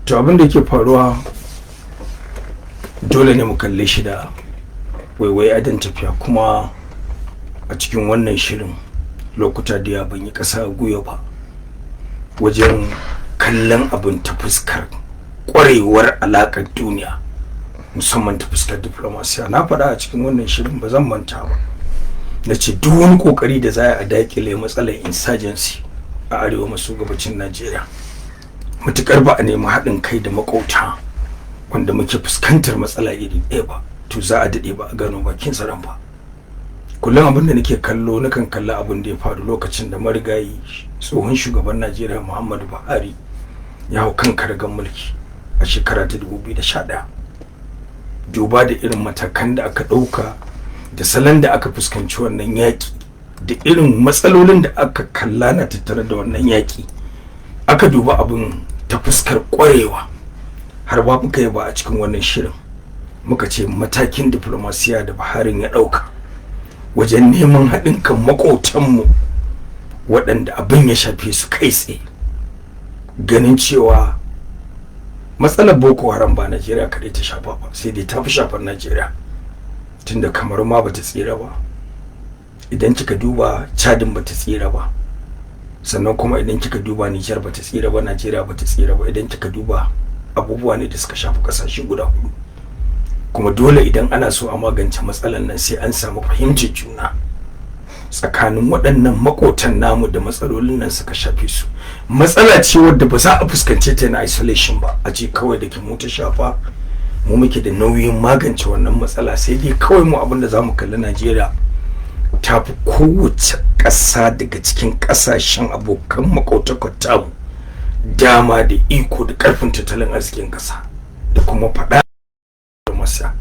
to abin da yake faruwa dole ne mu kalle shi da waiwai adon tafiya, kuma a cikin wannan shirin lokuta da ya ban yi ƙasa guyo ba wajen kallon abin ta fuskar ƙwarewar alaƙar duniya, musamman ta fuskar diplomasiya. Na faɗa a cikin wannan shirin ba zan manta ba, na ce duk wani ƙoƙari da za a daƙile matsalar insurgency a arewa maso gabacin Najeriya, matuƙar ba a nemi haɗin kai da makauta wanda muke fuskantar matsala iri ɗaya ba, to za a daɗe ba a gano bakin zaren ba. Kullum abin da nake kallo, nakan kalla abin da ya faru lokacin da marigayi tsohon shugaban Najeriya Muhammadu Buhari ya hau kan karagar mulki a shekara ta 2011. Duba da irin matakan da aka ɗauka da salon da aka fuskanci wannan yaƙi da irin matsalolin da aka kalla na tattare da wannan yaƙi, aka duba abin ta fuskar ƙwarewa, har ba muka yi ba a cikin wannan shirin muka ce matakin diplomasiya da Buhari ya ɗauka wajen neman haɗin kan maƙotanmu waɗanda abin ya shafe su kai tsaye, ganin cewa matsalar Boko Haram ba Najeriya kaɗai ta shafa ba, sai dai ta fi shafar Najeriya, tunda kamar ma bata tsira ba, idan kika duba Chadin bata tsira ba, sannan kuma idan kika duba Nijar bata tsira ba, Najeriya bata tsira ba, idan kika duba abubuwa ne da suka shafi kasashe guda hudu. Kuma dole idan ana so a magance matsalan nan sai an samu fahimtar juna tsakanin waɗannan makotan namu da matsalolin nan suka shafe su. Matsala ce wadda ba za a fuskance ta na isolation ba, a ce kawai da ke mu ta shafa mu muke da nauyin magance wannan matsala, sai dai kawai mu abin da za mu kalli Najeriya ta fi kowace ƙasa daga cikin ƙasashen abokan makotakwata mu dama da iko da ƙarfin tattalin arzikin ƙasa da kuma faɗa da masa.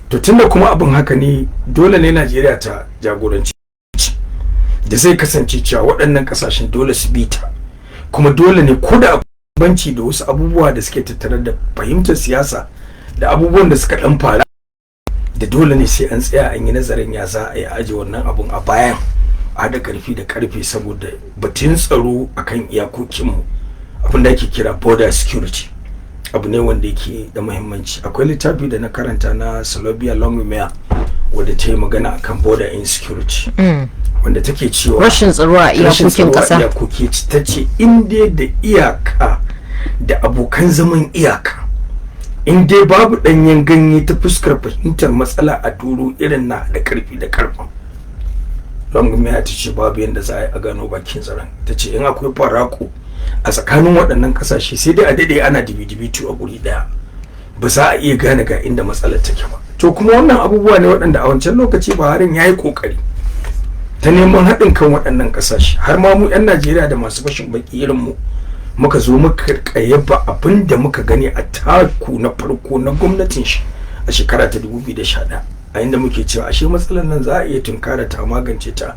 To tunda kuma abin haka ne, dole ne Najeriya ta jagoranci da zai kasance cewa waɗannan ƙasashen dole su bi ta, kuma dole ne ko da banci da wasu abubuwa da suke tattare da fahimtar siyasa da abubuwan da suka ɗan fara, da dole ne sai an tsaya an yi nazarin ya za a yi aje wannan abun a bayan a haɗa ƙarfi da ƙarfe, saboda batun tsaro akan iyakokinmu, abin da ake kira border security, abu ne wanda yake da muhimmanci. Akwai littafi da na karanta na Sylvia Longmire wadda ta yi magana akan border insecurity, wanda take cewa rashin tsaro a iyakokin ƙasa. Iyakoki ta ce in dai da iyaka da abokan zaman iyaka, in dai babu ɗanyen ganye ta fuskar fahimtar matsala a duro irin na da ƙarfi da ƙarfin, Longmire ta ce babu yadda za a yi a gano bakin zaren. Ta ce in akwai farako a tsakanin waɗannan ƙasashe sai dai a daɗe ana dibi-dibitu a guri ɗaya, ba za a iya gane ga inda matsalar take ba. To kuma wannan abubuwa ne waɗanda a wancan lokaci Buhari ya yi ƙoƙari ta neman haɗin kan waɗannan ƙasashe, har ma mu 'yan Najeriya da masu fashin baki irin mu muka zo muka ƙayyaba abin da muka gani a taku na farko na gwamnatin shi a shekara ta 2011, a inda muke cewa ashe matsalar nan za a iya tunkara ta magance ta,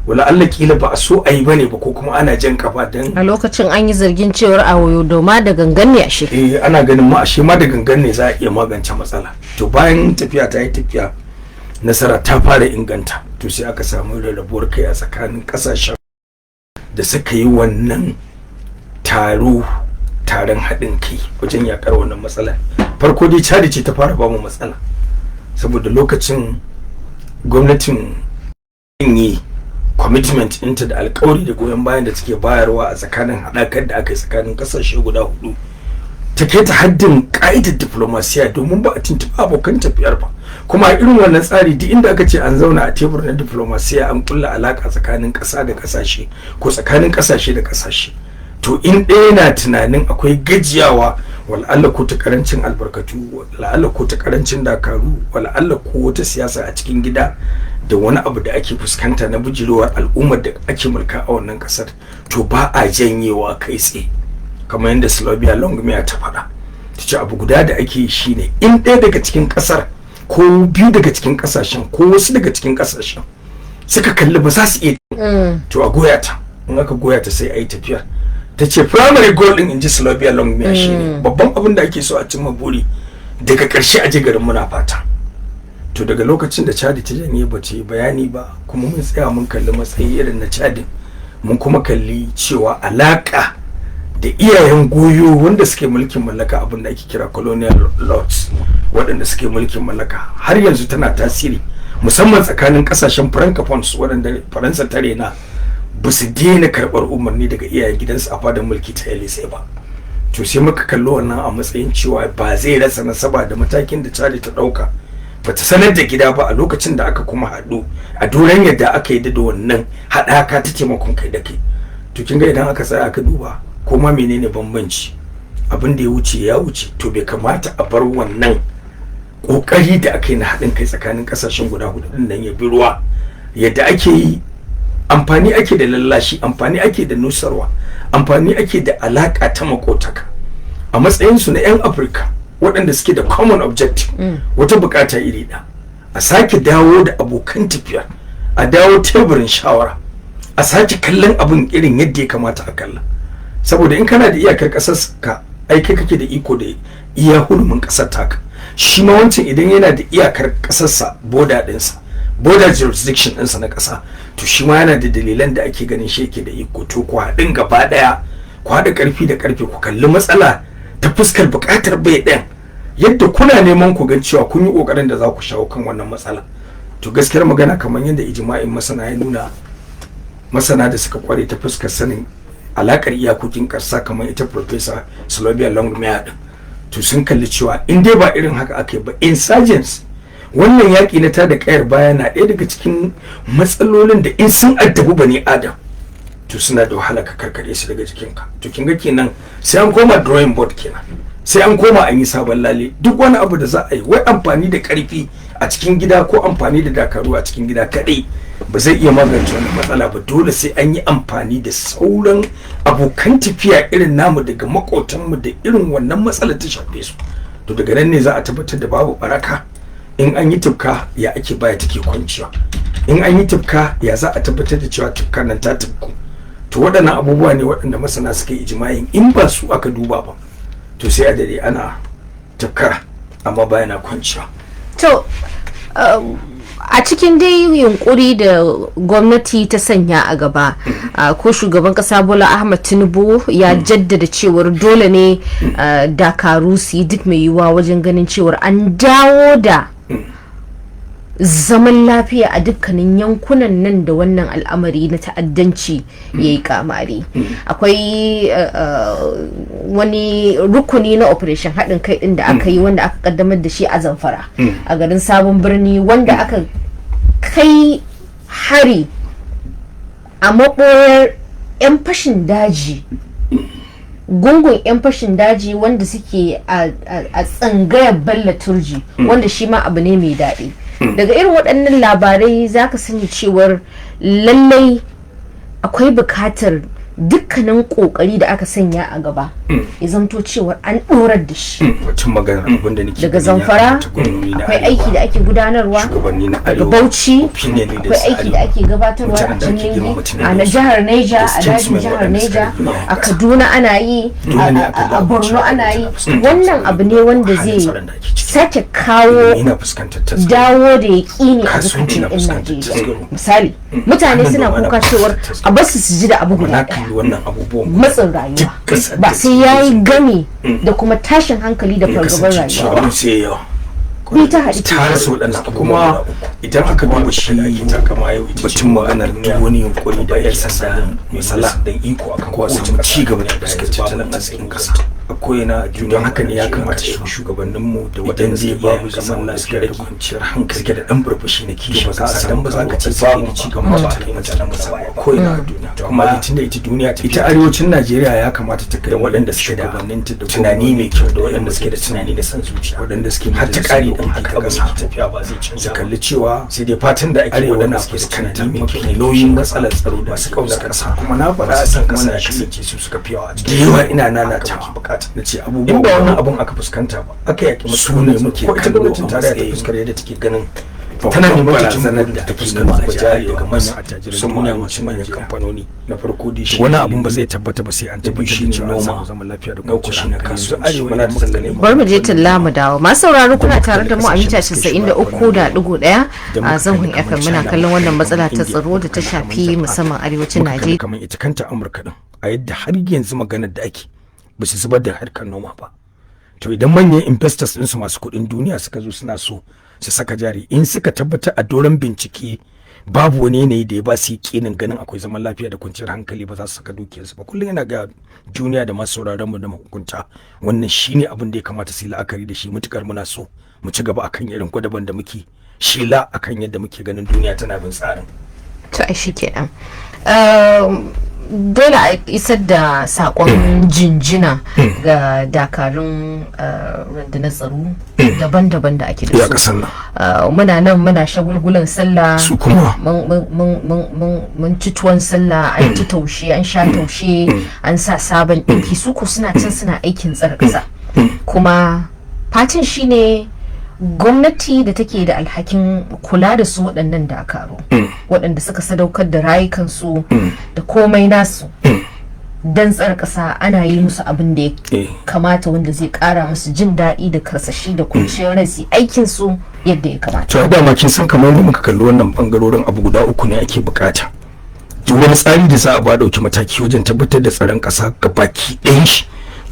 wala Allah kila ba a so a yi bane ba, ko kuma ana jan kafa dan a lokacin an yi zargin cewar a wayo doma da gangan ne ashe. Ana ganin ma ashe ma da gangan ne za a iya magance matsala. To bayan tafiya ta yi tafiya, nasara ta fara inganta, to sai aka samu rarrabuwar kai a tsakanin kasashen da suka yi wannan taron haɗin kai wajen yakar wannan matsala. Farko dai Chad ce ta fara ba mu matsala, saboda lokacin gwamnatin yi commitment ɗinta da alkawari da goyon bayan da take bayarwa a tsakanin haɗakar da aka yi tsakanin ƙasashe guda hudu, ta kai ta haddin ƙa'idar diplomasiya domin ba a tuntuɓa abokan tafiyar ba. Kuma a irin wannan tsari duk inda aka ce an zauna a tebur na diplomasiya an kulla alaƙa tsakanin ƙasa da ƙasashe ko tsakanin ƙasashe da ƙasashe, to in ɗaya na tunanin akwai gajiyawa, wala'alla ko ta karancin albarkatu, wala'alla ko ta karancin dakaru, wala'alla ko wata siyasa a cikin gida da wani abu da ake fuskanta na bijirowar al'ummar da ake mulka a wannan kasar, to ba a janyewa kai tsaye, kamar yadda Sylvia Longmire ta faɗa. Ta ce abu guda da ake yi shine in ɗaya daga cikin ƙasar ko biyu daga cikin ƙasashen ko wasu daga cikin ƙasashen suka kalli ba za su iya, to a goya ta, in aka goya ta sai a yi tafiyar. Ta ce primary goal din, in ji Sylvia Longmire, shine babban abin da ake so a cimma buri daga ƙarshe a je garin muna fata. To daga lokacin da Chad ta janye ba ta yi bayani ba, kuma mun tsaya mun kalli matsayi irin na Chad, mun kuma kalli cewa alaka da iyayen goyo wanda suke mulkin mallaka, abin da ake kira colonial lords, waɗanda suke mulkin mallaka har yanzu tana tasiri, musamman tsakanin kasashen francophones waɗanda faransa ta rena, ba su daina karɓar umarni daga iyayen gidansu a fadar mulki ta Elysee ba. To sai muka kallo wannan a matsayin cewa ba zai rasa nasaba da matakin da Chad ta ɗauka, ba ta sanar da gida ba a lokacin da aka kuma haɗu a doron yadda aka yi da wannan haɗaka ta taimakon kai da kai. To kin ga idan aka tsaya aka duba ko ma menene bambanci, abin da ya wuce ya wuce, to bai kamata a bar wannan kokari da aka yi na haɗin kai tsakanin kasashen guda hudu din nan ya bi ruwa yadda ake yi. Amfani ake da lallashi, amfani ake da nusarwa, amfani ake da alaka ta makotaka a matsayinsu na 'yan Afirka waɗanda suke da common objective, wata bukata iri ɗaya, a sake dawo da abokan tafiya, a dawo teburin shawara, a sake kallon abin irin yadda ya kamata a kalla. Saboda in kana da iyakar ƙasar ka, ai kai kake da iko da iya hurumin ƙasar taka, shi ma wancan idan yana da iyakar ƙasarsa, boda ɗinsa, border jurisdiction ɗinsa na ƙasa, to shi ma yana da dalilan da ake ganin shi yake da iko. To ku haɗin gaba ɗaya, ku haɗa ƙarfi da ƙarfe, ku kalli matsala ta fuskar buƙatar bai ɗayan, yadda kuna neman ku gan cewa kun yi ƙoƙarin da za ku shawo kan wannan matsala. To gaskiyar magana, kamar yadda ijma'in masana ya nuna, masana da suka kware ta fuskar sanin alaƙar iyakokin ƙasa kamar ita Professor Sylvia Longmire ɗin, to sun kalli cewa in dai ba irin haka aka yi ba, insurgents, wannan yaƙi na tada ƙayar baya na ɗaya daga cikin matsalolin da in sun addabi bani adam, to suna da wahala ka karkare su daga jikinka. To kin ga kenan sai an koma drawing board kenan, sai an koma an yi sabon lale. Duk wani abu da za a yi, wai amfani da ƙarfi a cikin gida ko amfani da dakaru a cikin gida kaɗai ba zai iya magance wannan matsala ba. Dole sai an yi amfani da sauran abokan tafiya irin namu daga makotanmu da irin wannan matsala ta shafe su. To daga nan ne za a tabbatar da babu baraka. In an yi tufka, ya ake baya take kwanciya. In an yi tufka, ya za a tabbatar da cewa tufkar nan ta tufku. To waɗannan abubuwa ne waɗanda masana suka yi ijma'in in ba su aka duba ba, to sai a dare ana tufkar amma baya na kwanciya. To a cikin dai yunkuri da gwamnati ta sanya a gaba, ko shugaban kasa Bola Ahmed Tinubu ya jaddada cewar dole ne dakaru su yi duk mai yiwuwa wajen ganin cewar an dawo da zaman lafiya a dukkanin yankunan nan da wannan al'amari na ta'addanci ya yi kamari. Akwai wani rukuni na operation haɗin kai ɗin da aka yi, wanda aka kaddamar da shi a Zamfara, a garin Sabon Birni, wanda aka kai hari a maɓoyar 'yan fashin daji, gungun 'yan fashin daji wanda suke a tsangayar Bello Turji, wanda shi ma abu ne mai daɗi. Daga irin waɗannan labarai za ka sani cewar lallai akwai bukatar dukkanin kokari da aka sanya a gaba ya zamto cewa an dorar da shi. Wacin magana abin da nake daga Zamfara akwai aiki da ake gudanarwa, daga Bauchi akwai aiki da ake gabatarwa a can Ningi, a na jihar Neja, a dajin jihar Neja, a Kaduna ana yi, a Borno ana yi. Wannan abu ne wanda zai sake kawo dawo da yaƙini a zukatan 'yan Najeriya. Misali, mutane suna kuka cewar a basu su ji da abu guda ɗaya, matsin rayuwa ba sai ya yi gami da kuma tashin hankali da fargabar rayuwa. Ni ta haɗi ta rasa waɗannan kuma idan aka duba shi batun maganar duk wani yunkuri da ya sanda misala da iko akan kowace ci gaba da suka tattalin arzikin ƙasa a koyana don haka ne ya kamata shugabanninmu da waɗanda zai babu zaman lafiya da kwanciyar hankali da ɗan burbushi na kishin ƙasa don ba za ka ce babu ci gaba da tattalin ƙasa a koyana a duniya. Kuma litin da ita duniya ita arewacin Najeriya ya kamata ta kai waɗanda suke da tunani mai kyau da waɗanda suke da tunani da san zuciya waɗanda suke har ta ƙari din haka abu mai tafiya ba zai canza. Kalli cewa sai dai fatan da ake arewa na fuskanta mafi nauyin matsalar tsaro da masu ƙaunar ƙasa, kuma na faɗa a san ƙasa shi ce su suka fi yawa da yawa ina nanata bukata na ce abubuwa in ba wannan abun aka fuskanta ba aka yaƙi su ne muke kallo a matsayin fuskar yadda take ganin tana neman barazanar da take nema a jari daga manyan attajirai sun muna masu manyan kamfanoni. Na farko dai shi wani abun ba zai tabbata ba sai an tabbatar da cewa noma zaman lafiya da kwanciyar hankali su arewa na da sangane. Bar mu je talla mu dawo. Masu sauraro kuna tare da mu a mita 93.1 a zangon FM, muna kallon wannan matsala ta tsaro da ta shafi musamman arewacin Najeriya. Kamar ita kanta Amurka din a yadda har yanzu maganar da ake ba su zubar da harkar noma ba. To idan manyan investors ɗinsu masu kuɗin duniya suka zo suna so su saka jari, in suka tabbatar a doron bincike babu wani yanayi da ya ba su yakinin ganin akwai zaman lafiya da kwanciyar hankali, ba za su saka dukiyarsu ba. Kullum yana ga duniya da masu sauraron mu da mahukunta, wannan shine abin da ya kamata su yi la'akari da shi, mutukar muna so mu ci gaba akan irin gwadaban da muke shela akan yadda muke ganin duniya tana bin tsarin. To ai shi kenan. Dole a isar da sakon jinjina ga dakarun rundunar tsaro daban-daban da ake da su. Muna nan muna shagulgulan sallah, su kuma mun ci tuwon sallah, an ci taushe, an sha taushe, an sa sabon ɗinki, su ko suna can suna aikin tsare ƙasa. Kuma fatan shine gwamnati da take da alhakin kula da su waɗannan dakaru waɗanda suka sadaukar da rayukansu da komai nasu don tsare ƙasa, ana yi musu abin da ya kamata wanda zai ƙara musu jin daɗi da karsashi da kwanciyar rai su aikin su yadda ya kamata. To da ma kin san kamar yadda muka kalli wannan bangarorin abu guda uku ne ake bukata. Duk wani tsari da za a ba dauki mataki wajen tabbatar da tsaron ƙasa gabaki ɗayan shi,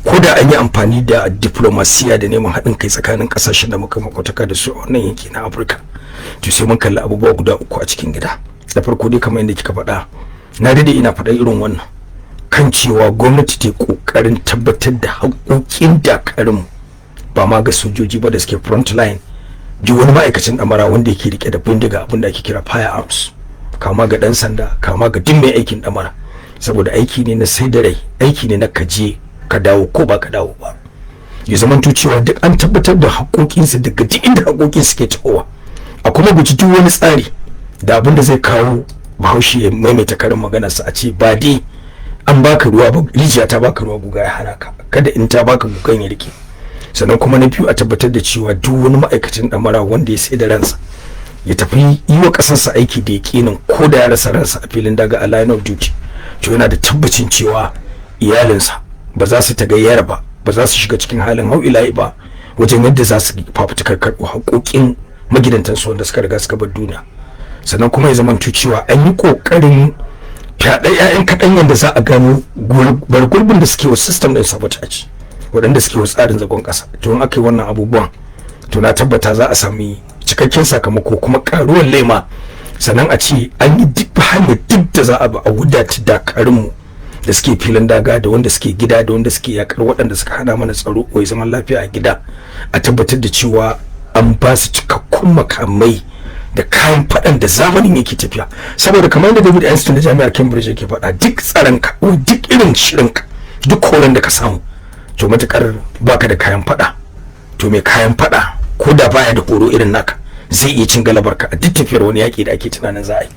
ko da an yi amfani da diplomasiya da neman haɗin kai tsakanin ƙasashen da muka makwataka da su a wannan yanki na Afirka, to sai mun kalli abubuwa guda uku a cikin gida. Da farko dai kamar yadda kika faɗa, na dade ina faɗa irin wannan kan cewa gwamnati ta ƙoƙarin tabbatar da haƙoƙin dakarun, ba ma ga sojoji ba da suke front line, ji wani ma'aikacin ɗamara wanda yake rike da bindiga, abin da ake kira firearms, kama ga ɗan sanda, kama ga duk mai aikin ɗamara, saboda aiki ne na sai da rai, aiki ne na kaje ka dawo ko ba ka dawo ba. Ya zamanto cewa duk an tabbatar da haƙoƙinsu daga duk inda haƙoƙinsu ke tahowa, a kuma guji duk wani tsari da abin da zai kawo Bahaushe ya maimaita karin maganarsa a ce ba dai an baka ruwa ba rijiya ta baka ruwa guga ya hana ka, kada in ta baka gugan ya rike. Sannan kuma na biyu a tabbatar da cewa duk wani ma'aikacin ɗamara wanda ya sai da ransa ya tafi yi wa ƙasarsa aiki da yaƙinin ko da ya rasa ransa a filin daga a line of duty, to yana da tabbacin cewa iyalinsa ba za su tagayyara ba, ba za su shiga cikin halin hau'ila'i ba wajen yadda za su fafutukar karɓo haƙoƙin magidantansu wanda suka riga suka bar duniya. Sannan kuma ya zamanto cewa an yi ƙoƙarin fyaɗe 'ya'yan kaɗan yadda za a gano bargurbin da suke wa system ɗin sabotage, waɗanda suke wa tsarin zagon ƙasa. To in aka yi wannan abubuwan, to na tabbata za a sami cikakken sakamako kuma ƙaruwar lema. Sannan a ce an yi duk hanyar duk da za a bi a wadata dakarunmu da suke filin daga da wanda suke gida da wanda suke yakar waɗanda suka hana mana tsaro ko zaman lafiya a gida, a tabbatar da cewa an ba su cikakkun makamai da kayan faɗan da zamanin yake tafiya. Saboda kamar da David Einstein da jami'ar Cambridge yake faɗa, duk tsaronka ko duk irin shirinka, duk horon da ka samu, to matukar baka da kayan faɗa, to mai kayan faɗa ko da baya da horo irin naka zai iya cin galabarka a duk tafiyar wani yaƙi da ake tunanin za a yi.